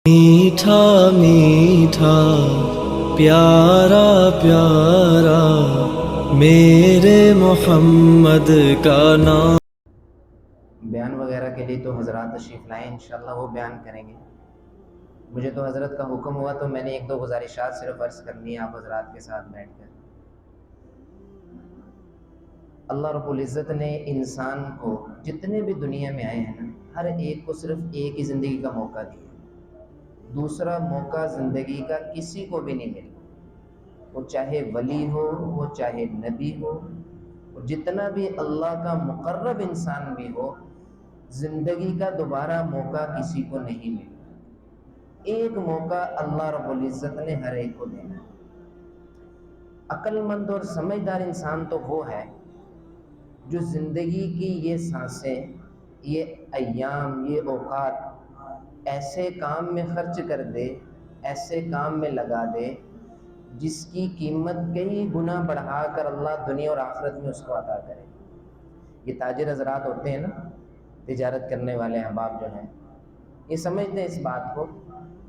میٹھا میٹھا پیارا پیارا میرے محمد کا نام۔ بیان وغیرہ کے لیے تو حضرات تشریف لائیں، انشاءاللہ وہ بیان کریں گے۔ مجھے تو حضرت کا حکم ہوا تو میں نے ایک دو گزارشات صرف عرض کرنی ہے آپ حضرات کے ساتھ بیٹھ کر۔ اللہ رب العزت نے انسان کو جتنے بھی دنیا میں آئے ہیں نا، ہر ایک کو صرف ایک ہی زندگی کا موقع دیا، دوسرا موقع زندگی کا کسی کو بھی نہیں ملا، وہ چاہے ولی ہو، وہ چاہے نبی ہو، جتنا بھی اللہ کا مقرب انسان بھی ہو، زندگی کا دوبارہ موقع کسی کو نہیں ملا۔ ایک موقع اللہ رب العزت نے ہر ایک کو دینا۔ عقل مند اور سمجھدار انسان تو وہ ہے جو زندگی کی یہ سانسیں، یہ ایام، یہ اوقات ایسے کام میں خرچ کر دے، ایسے کام میں لگا دے جس کی قیمت کئی گنا بڑھا کر اللہ دنیا اور آخرت میں اس کو عطا کرے۔ یہ تاجر حضرات ہوتے ہیں نا، تجارت کرنے والے احباب جو ہیں، یہ سمجھتے ہیں اس بات کو،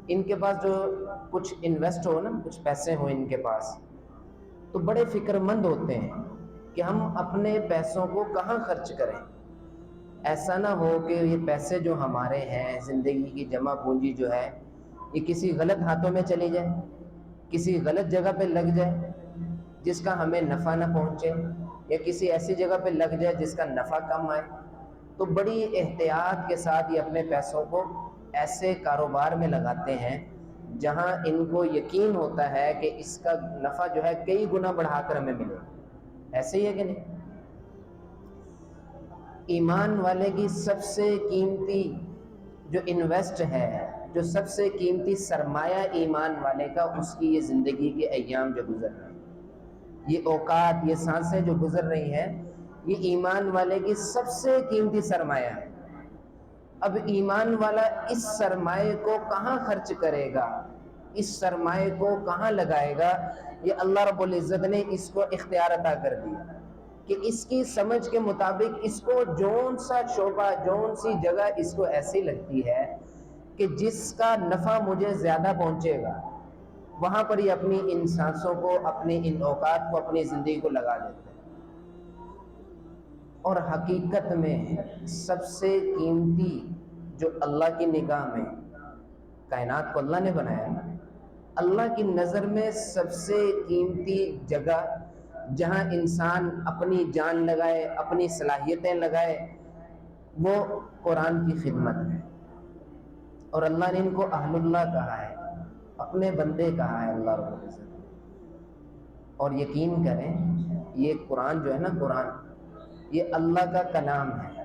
ان کے پاس جو کچھ انویسٹ ہو نا، کچھ پیسے ہوں ان کے پاس، تو بڑے فکر مند ہوتے ہیں کہ ہم اپنے پیسوں کو کہاں خرچ کریں۔ ایسا نہ ہو کہ یہ پیسے جو ہمارے ہیں، زندگی کی جمع پونجی جو ہے، یہ کسی غلط ہاتھوں میں چلی جائے، کسی غلط جگہ پہ لگ جائے جس کا ہمیں نفع نہ پہنچے، یا کسی ایسی جگہ پہ لگ جائے جس کا نفع کم آئے۔ تو بڑی احتیاط کے ساتھ یہ اپنے پیسوں کو ایسے کاروبار میں لگاتے ہیں جہاں ان کو یقین ہوتا ہے کہ اس کا نفع جو ہے کئی گنا بڑھا کر ہمیں ملے۔ ایسے ہی ہے کہ نہیں؟ ایمان والے کی سب سے قیمتی جو انویسٹ ہے، جو سب سے قیمتی سرمایہ ایمان والے کا، اس کی یہ زندگی کے ایام جو گزر رہے ہیں، یہ اوقات، یہ سانسیں جو گزر رہی ہیں، یہ ایمان والے کی سب سے قیمتی سرمایہ ہے۔ اب ایمان والا اس سرمایہ کو کہاں خرچ کرے گا، اس سرمایہ کو کہاں لگائے گا، یہ اللہ رب العزت نے اس کو اختیار عطا کر دیا کہ اس کی سمجھ کے مطابق اس کو جون سا شعبہ، جون سی جگہ اس کو ایسی لگتی ہے کہ جس کا نفع مجھے زیادہ پہنچے گا، وہاں پر یہ اپنی ان سانسوں کو، اپنی ان اوقات کو، اپنی زندگی کو لگا دیتے ہیں۔ اور حقیقت میں سب سے قیمتی جو اللہ کی نگاہ میں، کائنات کو اللہ نے بنایا نا، اللہ کی نظر میں سب سے قیمتی جگہ جہاں انسان اپنی جان لگائے، اپنی صلاحیتیں لگائے، وہ قرآن کی خدمت ہے۔ اور اللہ نے ان کو اہل اللہ کہا ہے، اپنے بندے کہا ہے اللہ رب العزت۔ اور یقین کریں، یہ قرآن جو ہے نا، قرآن یہ اللہ کا کلام ہے۔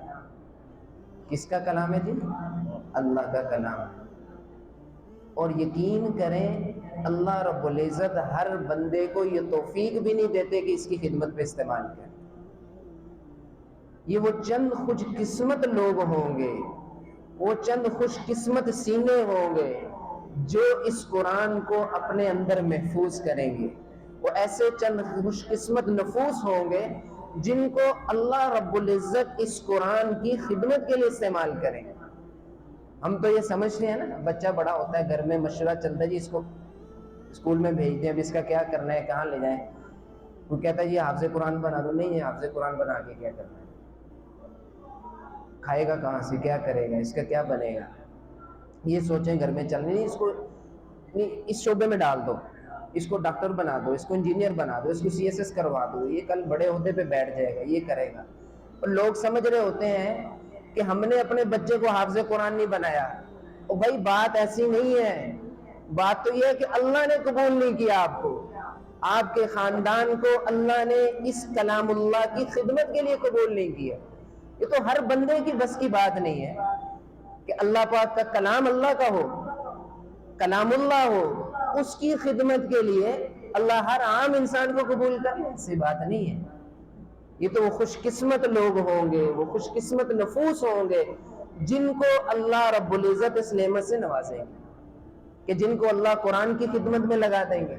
کس کا کلام ہے جی؟ اللہ کا کلام ہے۔ اور یقین کریں، اللہ رب العزت ہر بندے کو یہ توفیق بھی نہیں دیتے کہ اس کی خدمت پہ استعمال کریں۔ یہ وہ چند خوش قسمت لوگ ہوں گے، وہ چند خوش قسمت سینے ہوں گے جو اس قرآن کو اپنے اندر محفوظ کریں گے۔ وہ ایسے چند خوش قسمت نفوس ہوں گے جن کو اللہ رب العزت اس قرآن کی خدمت کے لیے استعمال کریں گے۔ ہم تو یہ سمجھتے ہیں نا، بچہ بڑا ہوتا ہے، گھر میں مشورہ چلتا ہے، جی اس کو اسکول میں بھیج دیں، اب اس کا کیا کرنا ہے، کہاں لے جائیں؟ وہ کہتا ہے یہ حافظ قرآن بنا دو۔ نہیں، یہ حافظ قرآن بنا کے کیا کرنا ہے؟ کھائے گا کہاں سے، کیا کرے گا، اس کا کیا بنے گا؟ یہ سوچیں گھر میں چل نہیں، اس کو اس شعبے میں ڈال دو، اس کو ڈاکٹر بنا دو، اس کو انجینئر بنا دو، اس کو CSS کروا دو، یہ کل بڑے عہدے پہ بیٹھ جائے گا، یہ کرے گا۔ اور لوگ سمجھ رہے ہوتے ہیں کہ ہم نے اپنے بچے کو حافظ قرآن نہیں بنایا۔ اور بھائی بات ایسی نہیں ہے، بات تو یہ ہے کہ اللہ نے قبول نہیں کیا آپ کو، آپ کے خاندان کو اللہ نے اس کلام اللہ کی خدمت کے لیے قبول نہیں کیا۔ یہ تو ہر بندے کی بس کی بات نہیں ہے کہ اللہ پاک کا کلام اللہ کا ہو، کلام اللہ ہو، اس کی خدمت کے لیے اللہ ہر عام انسان کو قبول کر لے، ایسی بات نہیں ہے۔ یہ تو وہ خوش قسمت لوگ ہوں گے، وہ خوش قسمت نفوس ہوں گے جن کو اللہ رب العزت اس نعمت سے نوازیں گے کہ جن کو اللہ قرآن کی خدمت میں لگا دیں گے۔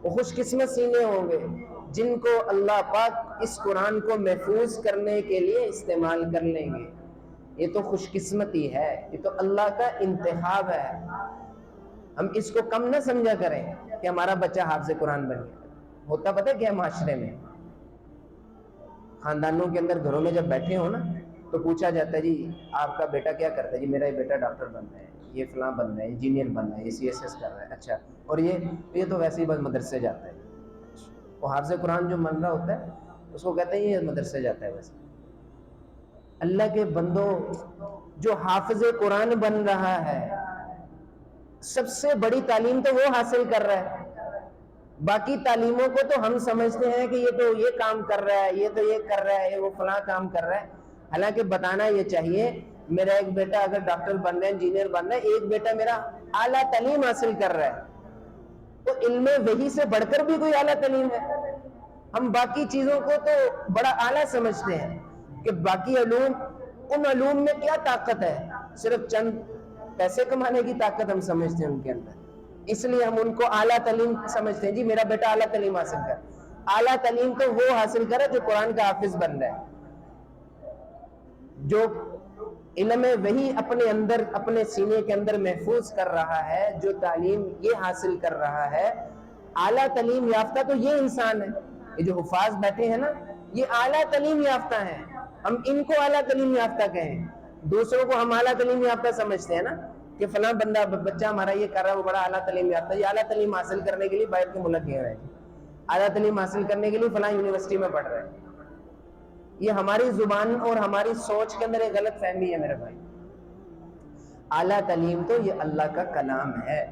وہ خوش قسمت سینے ہوں گے جن کو اللہ پاک اس قرآن کو محفوظ کرنے کے لیے استعمال کر لیں گے۔ یہ تو خوش قسمتی ہے، یہ تو اللہ کا انتخاب ہے۔ ہم اس کو کم نہ سمجھا کریں کہ ہمارا بچہ حافظ قرآن بن گیا. ہوتا پتہ کیا معاشرے میں، خاندانوں کے اندر گھروں میں جب بیٹھے ہو نا تو پوچھا جاتا ہے جی آپ کا بیٹا کیا کرتا ہے؟ جی میرا یہ بیٹا ڈاکٹر بن رہا ہے، یہ فلاں بن رہا ہے، انجینئر بن رہا ہے، یہ CSS کر رہا ہے. اچھا، اور یہ تو ویسے ہی بس مدرسے جاتا ہے. وہ حافظ قرآن جو بن رہا ہوتا ہے اس کو کہتے ہیں یہ مدرسے جاتا ہے. ویسے اللہ کے بندو، جو حافظ قرآن بن رہا ہے سب سے بڑی تعلیم تو وہ حاصل کر رہا ہے. باقی تعلیموں کو تو ہم سمجھتے ہیں کہ یہ تو یہ کام کر رہا ہے، یہ تو یہ کر رہا ہے، یہ وہ فلاں کام کر رہا ہے. حالانکہ بتانا یہ چاہیے میرا ایک بیٹا اگر ڈاکٹر بن رہا ہے، انجینئر بن رہا ہے، ایک بیٹا میرا اعلیٰ تعلیم حاصل کر رہا ہے، تو علم وحی سے بڑھ کر بھی کوئی اعلیٰ تعلیم ہے. ہم باقی چیزوں کو تو بڑا اعلیٰ سمجھتے ہیں کہ باقی علوم، ان علوم میں کیا طاقت ہے؟ صرف چند پیسے کمانے کی طاقت ہم سمجھتے ہیں ان کے اندر، اس لیے ہم ان کو اعلیٰ تعلیم سمجھتے ہیں. جی میرا بیٹا اعلیٰ تعلیم حاصل کر. اعلیٰ تعلیم تو وہ حاصل کرے جو قرآن کا حافظ بن رہا ہے، جو علم وحی اپنے اندر، اپنے سینے کے اندر محفوظ کر رہا ہے، جو تعلیم یہ حاصل کر رہا ہے. اعلیٰ تعلیم یافتہ تو یہ انسان ہے. یہ جو حفاظ بیٹھے ہیں نا یہ اعلیٰ تعلیم یافتہ ہیں. ہم ان کو اعلیٰ تعلیم یافتہ کہیں، دوسروں کو ہم اعلیٰ تعلیم یافتہ سمجھتے ہیں نا کہ فلاں بندہ بچہ ہمارا یہ کر رہا ہے وہ بڑا اعلیٰ تعلیم یافتہ ہے. یہ اعلیٰ تعلیم حاصل کرنے کے لیے باہر کے ملک گئے ہیں، اعلیٰ تعلیم حاصل کرنے کے لیے فلاں یونیورسٹی میں پڑھ رہے ہیں. یہ ہماری زبان اور ہماری سوچ کے اندر ایک غلط فہمی ہے میرے بھائی. اعلیٰ تعلیم تو یہ اللہ کا کلام ہے.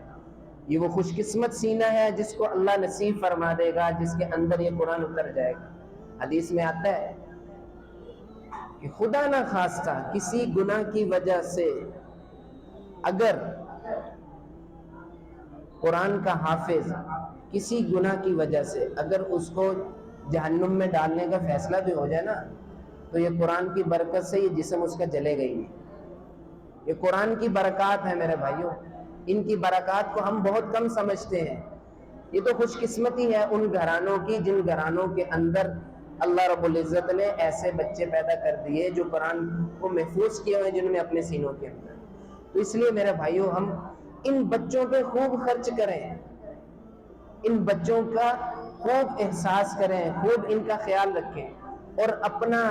یہ وہ خوش قسمت سینہ ہے جس کو اللہ نصیب فرما دے گا، جس کے اندر یہ قرآن اتر جائے گا. حدیث میں آتا ہے کہ خدا نہ خواستہ کسی گناہ کی وجہ سے اگر قرآن کا حافظ کسی گناہ کی وجہ سے اگر اس کو جہنم میں ڈالنے کا فیصلہ بھی ہو جائے نا تو یہ قرآن کی برکت سے یہ جسم اس کا جلے گا ہی نہیں. یہ قرآن کی برکات ہے میرے بھائیوں. ان کی برکات کو ہم بہت کم سمجھتے ہیں. یہ تو خوش قسمتی ہے ان گھرانوں کی جن گھرانوں کے اندر اللہ رب العزت نے ایسے بچے پیدا کر دیے جو قرآن کو محفوظ کیے ہوئے جنہوں نے اپنے سینوں کے اندر. تو اس لیے میرے بھائیوں ہم ان بچوں پہ خوب خرچ کریں، ان بچوں کا خوب احساس کریں، خوب ان کا خیال رکھیں، اور اپنا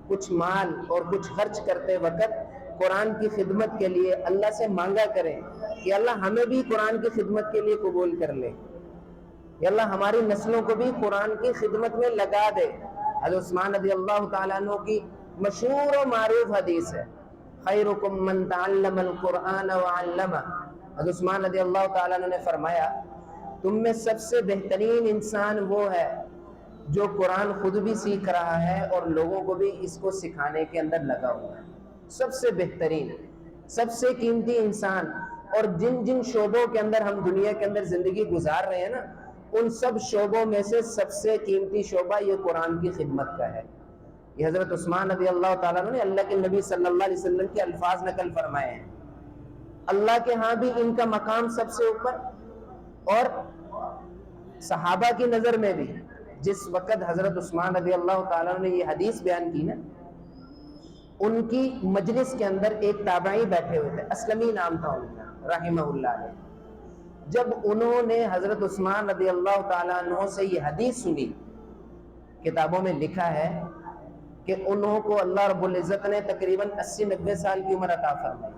کچھ مال اور کچھ خرچ کرتے وقت قرآن کی خدمت کے لیے اللہ سے مانگا کریں کہ اللہ ہمیں بھی قرآن کی خدمت کے لیے قبول کر لے، کہ اللہ ہماری نسلوں کو بھی قرآن کی خدمت میں لگا دے. حضرت عثمان رضی اللہ تعالیٰ عنہ کی مشہور و معروف حدیث ہے خیرکم من تعلم القرآن وعلمہ. حضرت عثمان رضی اللہ تعالیٰ عنہ نے فرمایا تم میں سب سے بہترین انسان وہ ہے جو قرآن خود بھی سیکھ رہا ہے اور لوگوں کو بھی اس کو سکھانے کے اندر لگا ہوا ہے. سب سے بہترین، سب سے قیمتی انسان. اور جن جن شعبوں کے اندر ہم دنیا کے اندر زندگی گزار رہے ہیں نا ان سب شعبوں میں سے سب سے قیمتی شعبہ یہ قرآن کی خدمت کا ہے. یہ حضرت عثمان رضی اللہ تعالیٰ عنہ نے اللہ کے نبی صلی اللہ علیہ وسلم کے الفاظ نقل فرمائے ہیں. اللہ کے ہاں بھی ان کا مقام سب سے اوپر، اور صحابہ کی نظر میں بھی. جس وقت حضرت عثمان رضی اللہ تعالیٰ عنہ نے یہ حدیث بیان کی نا ان کی مجلس کے اندر ایک تابعی بیٹھے ہوئے تھے، اسلمی نام تھا ان کا رحمہ اللہ علیہ. جب انہوں نے حضرت عثمان رضی اللہ تعالیٰ عنہ سے یہ حدیث سنی، کتابوں میں لکھا ہے کہ انہوں کو اللہ رب العزت نے تقریباً 80-90 سال کی عمر عطا فرمائی.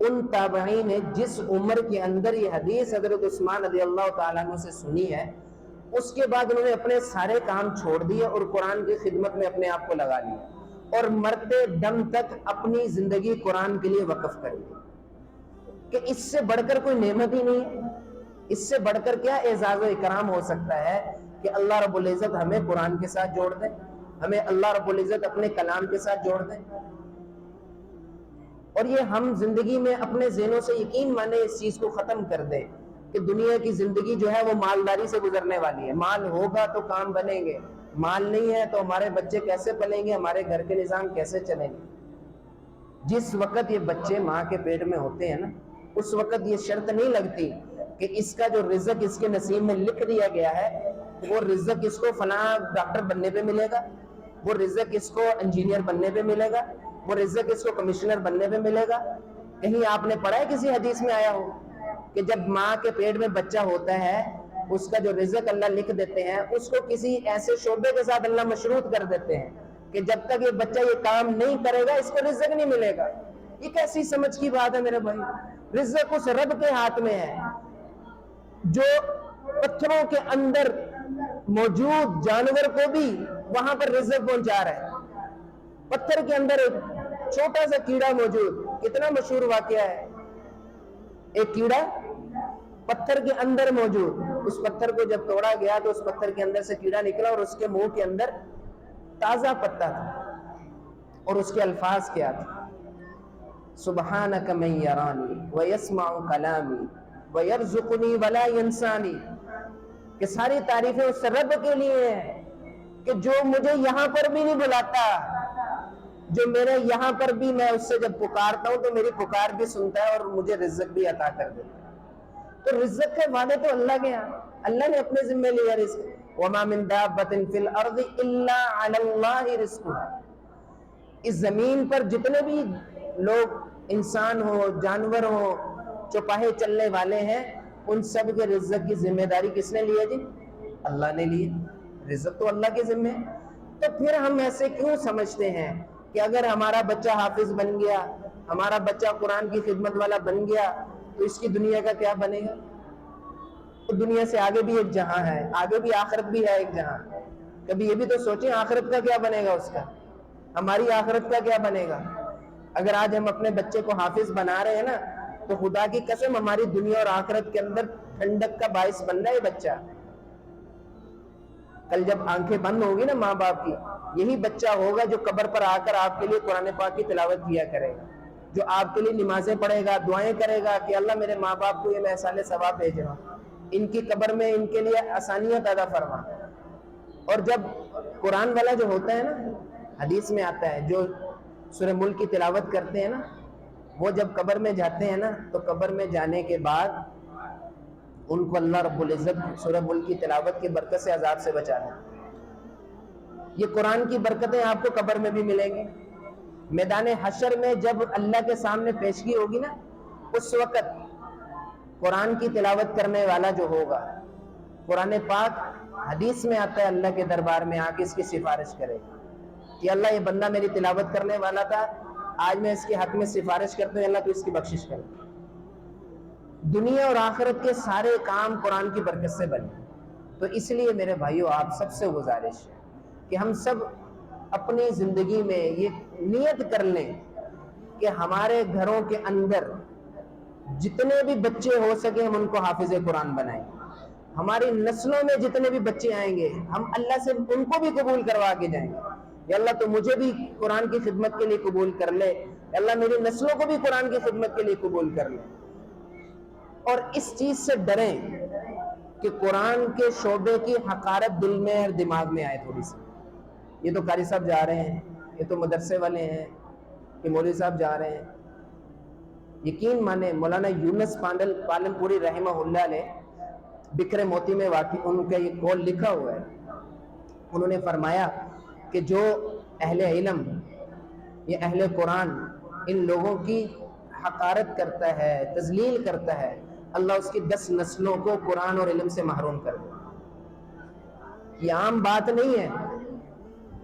ان تابعین نے جس عمر کے اندر یہ حدیث حضرت عثمان رضی اللہ تعالیٰ عنہ سے سنی ہے اس کے بعد انہوں نے اپنے سارے کام چھوڑ دیے اور قرآن کی خدمت میں اپنے آپ کو لگا لیا اور مرتے دم تک اپنی زندگی قرآن کے لیے وقف کر دی. کہ اس سے بڑھ کر کوئی نعمت ہی نہیں ہے. اس سے بڑھ کر کیا اعزاز و اکرام ہو سکتا ہے کہ اللہ رب العزت ہمیں قرآن کے ساتھ جوڑ دے، ہمیں اللہ رب العزت اپنے کلام کے ساتھ جوڑ دے. اور یہ ہم زندگی میں اپنے ذہنوں سے یقین مانے اس چیز کو ختم کر دیں کہ دنیا کی زندگی جو ہے وہ مالداری سے گزرنے والی ہے. مال ہوگا تو کام بنیں گے، مال نہیں ہے تو ہمارے بچے کیسے پلیں گے، ہمارے گھر کے نظام کیسے چلیں گے. جس وقت یہ بچے ماں کے پیٹ میں ہوتے ہیں نا اس وقت یہ شرط نہیں لگتی کہ اس کا جو رزق اس کے نصیب میں لکھ دیا گیا ہے وہ رزق اس کو فلاں ڈاکٹر بننے پہ ملے گا، وہ رزق اس کو انجینئر بننے پہ ملے گا، وہ رزق اس کو کمشنر بننے پہ ملے گا. کہیں آپ نے پڑھا ہے کسی حدیث میں آیا ہو کہ جب ماں کے پیٹ میں بچہ ہوتا ہے اس کا جو رزق اللہ لکھ دیتے ہیں اس کو کسی ایسے شعبے کے ساتھ اللہ مشروط کر دیتے ہیں کہ جب تک یہ بچہ یہ کام نہیں کرے گا اس کو رزق نہیں ملے گا؟ یہ کیسی سمجھ کی بات ہے میرے بھائی؟ رزق اس رب کے ہاتھ میں ہے جو پتھروں کے اندر موجود جانور کو بھی وہاں پر رزق پہنچا رہا ہے۔ پتھر کے اندر ایک چھوٹا سا کیڑا موجود، کتنا مشہور واقعہ ہے، ایک کیڑا پتھر کے اندر موجود، اس پتھر کو جب توڑا گیا تو اس پتھر کے اندر سے کیڑا نکلا اور اس کے منہ کے اندر تازہ پتا تھا، اور اس کے الفاظ کیا تھے؟ سبحانک من یرانی ویسمع کلامی ویرزقنی ولا ینسانی، کہ ساری تعریفیں اس رب کے لیے ہیں کہ جو مجھے یہاں پر بھی نہیں بلاتا، جو میرے یہاں پر بھی میں اس سے جب پکارتا ہوں تو میری پکار بھی سنتا ہے اور مجھے رزق بھی عطا کر دیتا ہے۔ تو رزق کے وعدے تو اللہ کے ہیں، اللہ نے اپنے ذمہ لیا رزق۔ وما من دابۃ فی الارض الا علی اللہ رزقها، اس زمین پر جتنے بھی لوگ، انسان ہو، جانور ہو، چوپاہے چلنے والے ہیں، ان سب کے رزق کی ذمہ داری کس نے لی ہے جی؟ اللہ نے لی۔ رزق تو اللہ کے ذمہ ہے۔ تو پھر ہم ایسے کیوں سمجھتے ہیں کہ اگر ہمارا بچہ حافظ بن گیا، ہمارا بچہ قرآن کی خدمت والا بن گیا تو اس کی دنیا کا کیا بنے گا؟ تو دنیا سے آگے بھی ایک جہاں ہے، آگے بھی آخرت بھی ہے ایک جہاں۔ کبھی یہ بھی تو سوچیں آخرت کا کیا بنے گا اس کا، ہماری آخرت کا کیا بنے گا؟ اگر آج ہم اپنے بچے کو حافظ بنا رہے ہیں نا تو خدا کی قسم ہماری دنیا اور آخرت کے اندر ٹھنڈک کا باعث بن رہا ہے یہ بچہ۔ کل جب آنکھیں بند ہوگی نا ماں باپ کی، یہی بچہ ہوگا جو قبر پر آ کر آپ کے لیے قرآن پاک کی تلاوت کیا کرے گا، جو آپ کے لیے نمازیں پڑھے گا، دعائیں کرے گا کہ اللہ میرے ماں باپ کو یہ میں احسان ثواب بھیج رہا ہوں، ان کی قبر میں ان کے لیے آسانیاں پیدا فرما۔ اور جب قرآن والا جو ہوتا ہے نا، حدیث میں آتا ہے، جو سورہ ملک کی تلاوت کرتے ہیں نا، وہ جب قبر میں جاتے ہیں نا تو قبر میں جانے کے بعد ان کو اللہ رب العزت سورہ ملک کی تلاوت کی برکت سے عذاب سے بچا دیں۔ یہ قرآن کی برکتیں آپ کو قبر میں بھی ملیں گی۔ میدان حشر میں جب اللہ کے سامنے پیشگی ہوگی نا، اس وقت قرآن کی تلاوت کرنے والا جو ہوگا، قرآن پاک حدیث میں آتا ہے اللہ کے دربار میں آ کے اس کی سفارش کرے گا کہ اللہ یہ بندہ میری تلاوت کرنے والا تھا، آج میں اس کے حق میں سفارش کرتا ہوں، اللہ تو اس کی بخشش کرے۔ دنیا اور آخرت کے سارے کام قرآن کی برکت سے بنے۔ تو اس لیے میرے بھائیوں آپ سب سے گزارش ہے کہ ہم سب اپنی زندگی میں یہ نیت کر لیں کہ ہمارے گھروں کے اندر جتنے بھی بچے ہو سکے ہم ان کو حافظ قرآن بنائیں۔ ہماری نسلوں میں جتنے بھی بچے آئیں گے ہم اللہ سے ان کو بھی قبول کروا کے جائیں گے، یا اللہ تو مجھے بھی قرآن کی خدمت کے لیے قبول کر لے، یا اللہ میری نسلوں کو بھی قرآن کی خدمت کے لیے قبول کر لے۔ اور اس چیز سے ڈریں کہ قرآن کے شعبے کی حقارت دل میں اور دماغ میں آئے تھوڑی سی۔ یہ تو قاری صاحب جا رہے ہیں، یہ تو مدرسے والے ہیں، یہ مولوی صاحب جا رہے ہیں۔ یقین مانیں مولانا یونس پالن پوری رحمہ اللہ علیہ بکر موتی میں واقع ان کا یہ قول لکھا ہوا ہے، انہوں نے فرمایا کہ جو اہل علم یا اہل قرآن ان لوگوں کی حقارت کرتا ہے، تذلیل کرتا ہے، اللہ اس کی 10 نسلوں کو قرآن اور علم سے محروم کر دے۔ یہ عام بات نہیں ہے،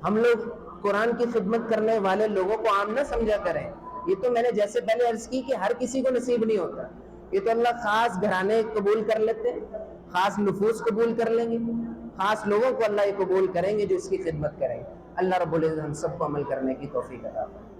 ہم لوگ قرآن کی خدمت کرنے والے لوگوں کو عام نہ سمجھا کریں۔ یہ تو میں نے جیسے پہلے عرض کی کہ ہر کسی کو نصیب نہیں ہوتا، یہ تو اللہ خاص گھرانے قبول کر لیتے ہیں، خاص نفوس قبول کر لیں گے، خاص لوگوں کو اللہ یہ قبول کریں گے جو اس کی خدمت کریں گے۔ اللہ رب العزت ہم سب کو عمل کرنے کی توفیق عطا فرمائے۔